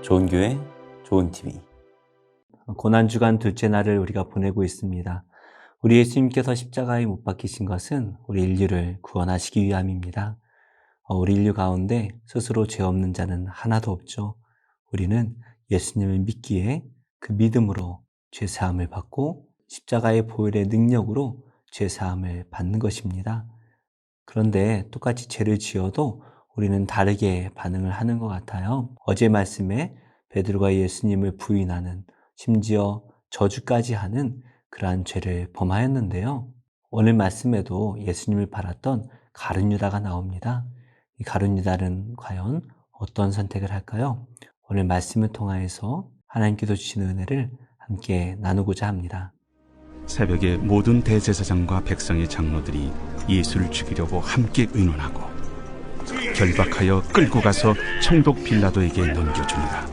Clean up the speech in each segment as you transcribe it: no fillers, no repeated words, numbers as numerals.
좋은 교회, 좋은 TV. 고난주간 둘째 날을 우리가 보내고 있습니다. 우리 예수님께서 십자가에 못 박히신 것은 우리 인류를 구원하시기 위함입니다. 우리 인류 가운데 스스로 죄 없는 자는 하나도 없죠. 우리는 예수님을 믿기에 그 믿음으로 죄 사함을 받고 십자가의 보혈의 능력으로 죄 사함을 받는 것입니다. 그런데 똑같이 죄를 지어도 우리는 다르게 반응을 하는 것 같아요. 어제 말씀에 베드로가 예수님을 부인하는, 심지어 저주까지 하는 그러한 죄를 범하였는데요. 오늘 말씀에도 예수님을 팔았던 가룟 유다가 나옵니다. 이 가룟 유다는 과연 어떤 선택을 할까요? 오늘 말씀을 통하여서 하나님께서 주시는 은혜를 함께 나누고자 합니다. 새벽에 모든 대제사장과 백성의 장로들이 예수를 죽이려고 함께 의논하고 결박하여 끌고 가서 총독 빌라도에게 넘겨주니라.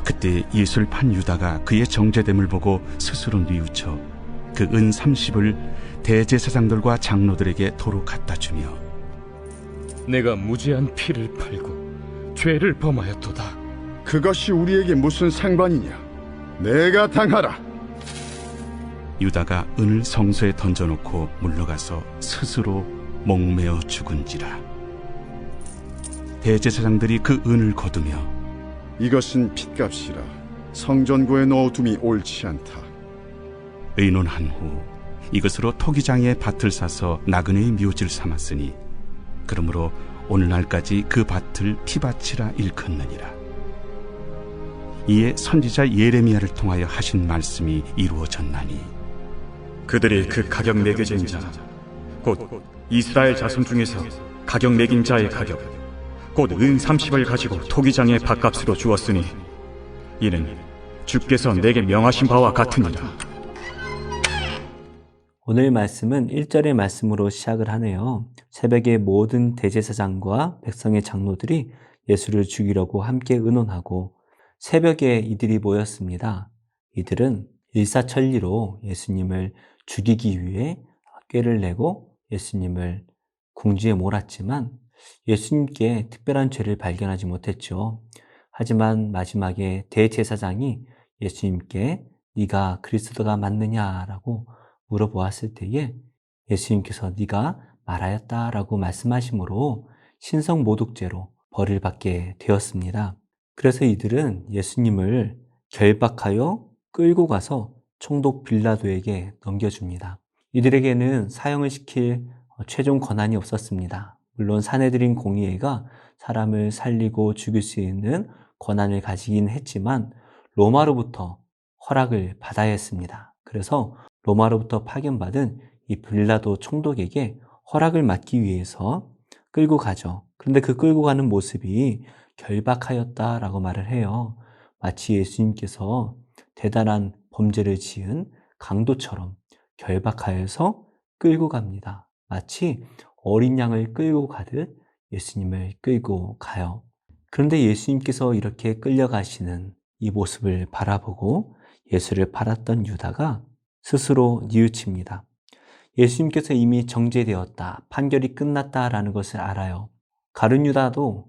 그때 예수를 판 유다가 그의 정죄됨을 보고 스스로 뉘우쳐 그 은 30을 대제사장들과 장로들에게 도로 갖다 주며, 내가 무죄한 피를 팔고 죄를 범하였도다. 그것이 우리에게 무슨 상관이냐? 내가 당하라. 유다가 은을 성소에 던져놓고 물러가서 스스로 목매어 죽은지라. 대제사장들이 그 은을 거두며, 이것은 핏값이라 성전고에 넣어둠이 옳지 않다. 의논한 후 이것으로 토기장에 밭을 사서 나그네의 묘지를 삼았으니 그러므로 오늘날까지 그 밭을 피밭이라 일컫느니라. 이에 선지자 예레미야를 통하여 하신 말씀이 이루어졌나니, 그들이 그 가격 매겨진 자, 곧 이스라엘 자손 중에서 가격 매긴 자의 가격, 곧 은 30을 가지고 토기장의 밭값으로 주었으니 이는 주께서 내게 명하신 바와 같으니라. 오늘 말씀은 1절의 말씀으로 시작을 하네요. 새벽에 모든 대제사장과 백성의 장로들이 예수를 죽이려고 함께 의논하고 새벽에 이들이 모였습니다. 이들은 일사천리로 예수님을 죽이기 위해 꾀를 내고 예수님을 궁지에 몰았지만 예수님께 특별한 죄를 발견하지 못했죠. 하지만 마지막에 대제사장이 예수님께 네가 그리스도가 맞느냐라고 물어보았을 때에 예수님께서 네가 말하였다라고 말씀하심으로 신성모독죄로 벌을 받게 되었습니다. 그래서 이들은 예수님을 결박하여 끌고 가서 총독 빌라도에게 넘겨줍니다. 이들에게는 사형을 시킬 최종 권한이 없었습니다. 물론 사내들인 공의회가 사람을 살리고 죽일 수 있는 권한을 가지긴 했지만 로마로부터 허락을 받아야 했습니다. 그래서 로마로부터 파견받은 이 빌라도 총독에게 허락을 받기 위해서 끌고 가죠. 그런데 그 끌고 가는 모습이 결박하였다라고 말을 해요. 마치 예수님께서 대단한 범죄를 지은 강도처럼 결박하여서 끌고 갑니다. 마치 어린 양을 끌고 가듯 예수님을 끌고 가요. 그런데 예수님께서 이렇게 끌려가시는 이 모습을 바라보고 예수를 팔았던 유다가 스스로 뉘우칩니다. 예수님께서 이미 정죄되었다, 판결이 끝났다라는 것을 알아요. 가룟 유다도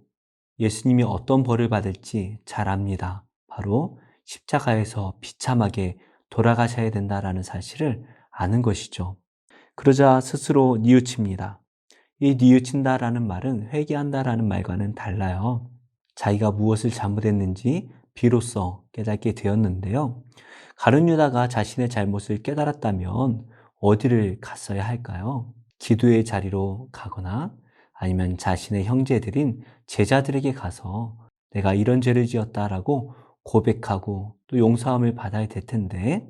예수님이 어떤 벌을 받을지 잘 압니다. 바로 십자가에서 비참하게 돌아가셔야 된다라는 사실을 아는 것이죠. 그러자 스스로 뉘우칩니다. 이 뉘우친다라는 말은 회개한다라는 말과는 달라요. 자기가 무엇을 잘못했는지 비로소 깨닫게 되었는데요. 가룟 유다가 자신의 잘못을 깨달았다면 어디를 갔어야 할까요? 기도의 자리로 가거나 아니면 자신의 형제들인 제자들에게 가서 내가 이런 죄를 지었다라고 고백하고 또 용서함을 받아야 될 텐데,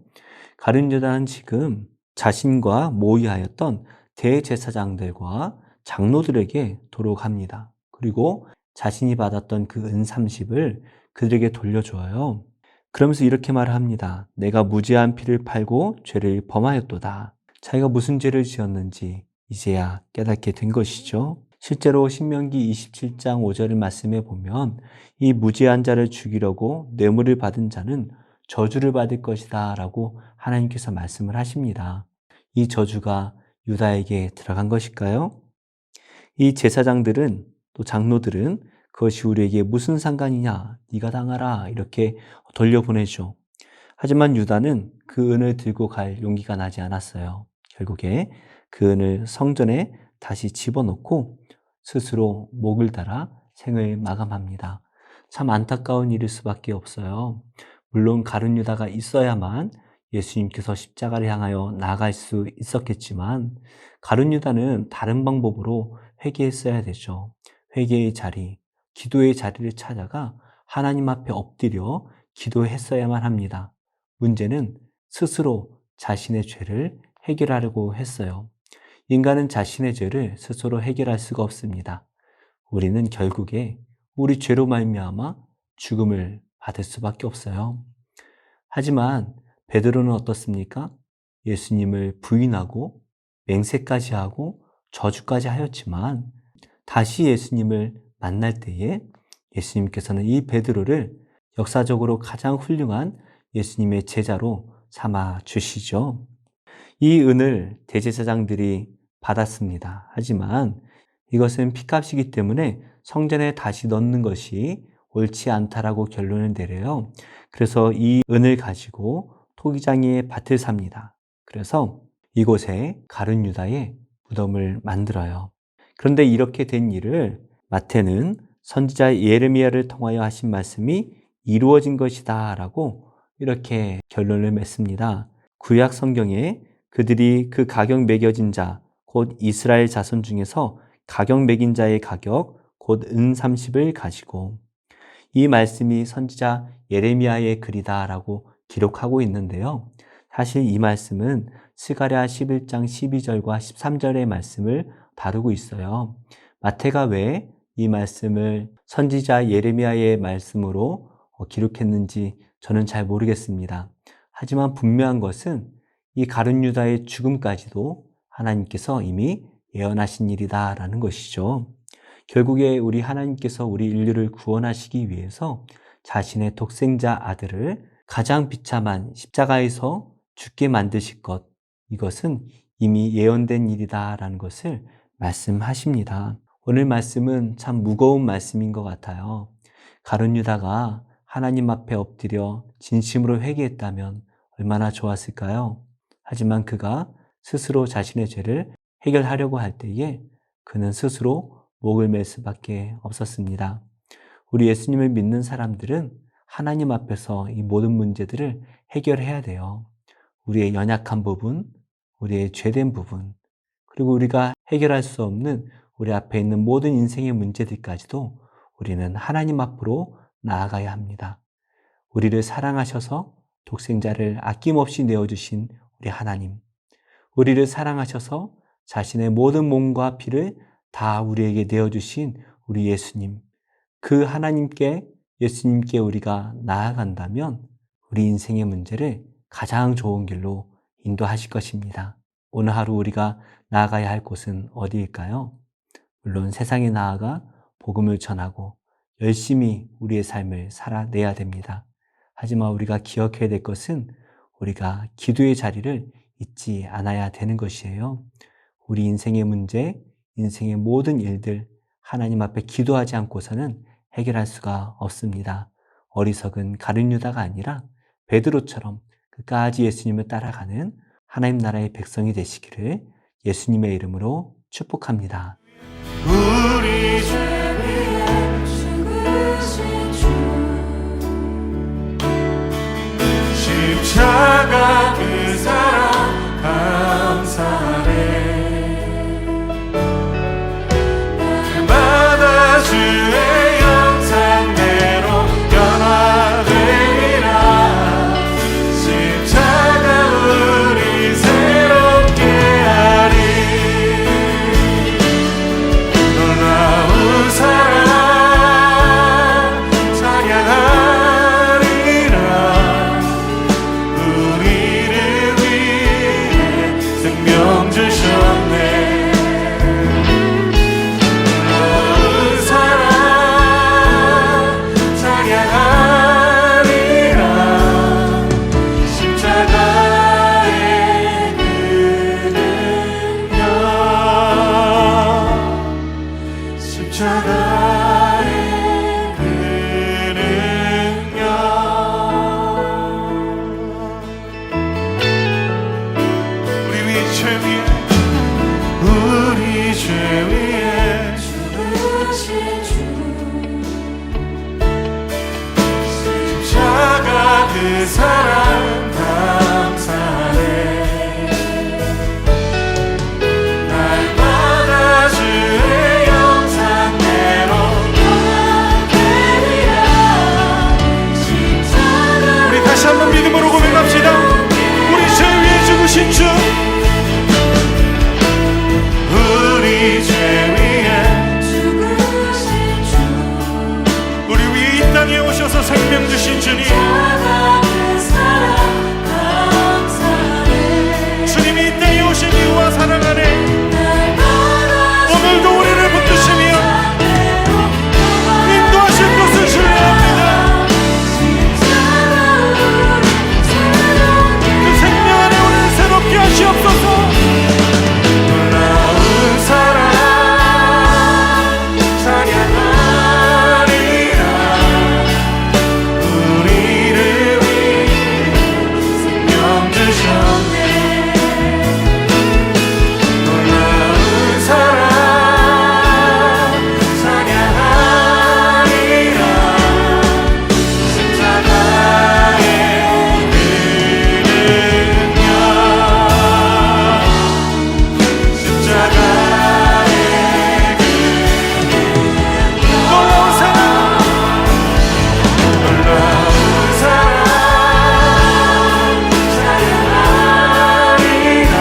가룟 유다는 지금 자신과 모의하였던 대제사장들과 장로들에게 도로 갑니다. 그리고 자신이 받았던 그 은 30을 그들에게 돌려줘요. 그러면서 이렇게 말을 합니다. 내가 무죄한 피를 팔고 죄를 범하였도다. 자기가 무슨 죄를 지었는지 이제야 깨닫게 된 것이죠. 실제로 신명기 27장 5절을 말씀해 보면 이 무죄한 자를 죽이려고 뇌물을 받은 자는 저주를 받을 것이다 라고 하나님께서 말씀을 하십니다. 이 저주가 유다에게 들어간 것일까요? 이 제사장들은 또 장로들은 그것이 우리에게 무슨 상관이냐? 네가 당하라. 이렇게 돌려보내죠. 하지만 유다는 그 은을 들고 갈 용기가 나지 않았어요. 결국에 그 은을 성전에 다시 집어넣고 스스로 목을 달아 생을 마감합니다. 참 안타까운 일일 수밖에 없어요. 물론 가룟 유다가 있어야만 예수님께서 십자가를 향하여 나아갈 수 있었겠지만 가룟 유다는 다른 방법으로 회개했어야 되죠. 회개의 자리, 기도의 자리를 찾아가 하나님 앞에 엎드려 기도했어야만 합니다. 문제는 스스로 자신의 죄를 해결하려고 했어요. 인간은 자신의 죄를 스스로 해결할 수가 없습니다. 우리는 결국에 우리 죄로 말미암아 죽음을 받을 수밖에 없어요. 하지만 베드로는 어떻습니까? 예수님을 부인하고 맹세까지 하고 저주까지 하였지만 다시 예수님을 만날 때에 예수님께서는 이 베드로를 역사적으로 가장 훌륭한 예수님의 제자로 삼아 주시죠. 이 은을 대제사장들이 받았습니다. 하지만 이것은 피값이기 때문에 성전에 다시 넣는 것이 옳지 않다라고 결론을 내려요. 그래서 이 은을 가지고 토기장이의 밭을 삽니다. 그래서 이곳에 가룟 유다의 무덤을 만들어요. 그런데 이렇게 된 일을 마태는 선지자 예레미야를 통하여 하신 말씀이 이루어진 것이다 라고 이렇게 결론을 맺습니다. 구약 성경에 그들이 그 가격 매겨진 자, 곧 이스라엘 자손 중에서 가격 매긴 자의 가격, 곧 은 30을 가지고 이 말씀이 선지자 예레미야의 글이다 라고 기록하고 있는데요. 사실 이 말씀은 스가랴 11장 12절과 13절의 말씀을 다루고 있어요. 마태가 왜 이 말씀을 선지자 예레미야의 말씀으로 기록했는지 저는 잘 모르겠습니다. 하지만 분명한 것은 이 가룟 유다의 죽음까지도 하나님께서 이미 예언하신 일이다라는 것이죠. 결국에 우리 하나님께서 우리 인류를 구원하시기 위해서 자신의 독생자 아들을 가장 비참한 십자가에서 죽게 만드실 것, 이것은 이미 예언된 일이다라는 것을 말씀하십니다. 오늘 말씀은 참 무거운 말씀인 것 같아요. 가룟 유다가 하나님 앞에 엎드려 진심으로 회개했다면 얼마나 좋았을까요? 하지만 그가 스스로 자신의 죄를 해결하려고 할 때에 그는 스스로 목을 맬 수밖에 없었습니다. 우리 예수님을 믿는 사람들은 하나님 앞에서 이 모든 문제들을 해결해야 돼요. 우리의 연약한 부분, 우리의 죄된 부분, 그리고 우리가 해결할 수 없는 우리 앞에 있는 모든 인생의 문제들까지도 우리는 하나님 앞으로 나아가야 합니다. 우리를 사랑하셔서 독생자를 아낌없이 내어주신 우리 하나님, 우리를 사랑하셔서 자신의 모든 몸과 피를 다 우리에게 내어주신 우리 예수님, 그 하나님께, 예수님께 우리가 나아간다면 우리 인생의 문제를 가장 좋은 길로 인도하실 것입니다. 오늘 하루 우리가 나아가야 할 곳은 어디일까요? 물론 세상에 나아가 복음을 전하고 열심히 우리의 삶을 살아내야 됩니다. 하지만 우리가 기억해야 될 것은 우리가 기도의 자리를 잊지 않아야 되는 것이에요. 우리 인생의 문제, 인생의 모든 일들 하나님 앞에 기도하지 않고서는 해결할 수가 없습니다. 어리석은 가룟 유다가 아니라 베드로처럼 끝까지 예수님을 따라가는 하나님 나라의 백성이 되시기를 예수님의 이름으로 축복합니다. 우리 죄 위에 죽으신 주 십자가 그 사랑 감사하네. 날마다 주의 영상대로 변화되리라. 십자가 우리 새롭게 하리. 놀라운 죄 위에 죽으신 주 십자가 그 사랑 감사해 날마다 주의 영상대로 우리 다시 한번 믿음으로 고백합시다. 우리 죄 위에 죽으신 주 우리 죄 위에 죽으신 주 우리 위에 이 땅에 오셔서 생명 주신 주님 주님이 이 땅에 오신 이유와 사랑 안에 오늘도 우리를 붙드시며 인도하실 것을 신뢰합니다. 그 생명 안에 우리를 새롭게 하시옵소서. 놀라운 사랑 찬양하리라 우리를 위해 생명 주셨네. 놀라운 사랑 찬양하리라 십자가의 그 능력 십자가의 놀라운 사랑 놀라운 사랑 찬양하리라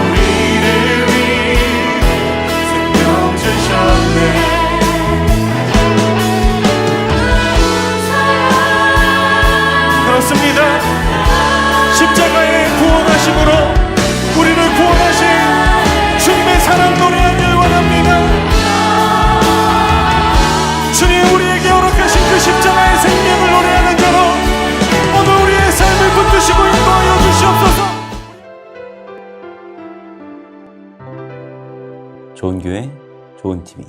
우리를 위해 생명 주셨네. 그렇습니다. 십자가의 구원하심으로 우리를 구원하신 주님의 사랑 노래하길 원합니다. 주님 우리에게 허락하신 그 십자가의 생명을 노래하는 자로 오늘 우리의 삶을 붙드시고 인도하여 주시옵소서. 좋은 교회, 좋은 TV.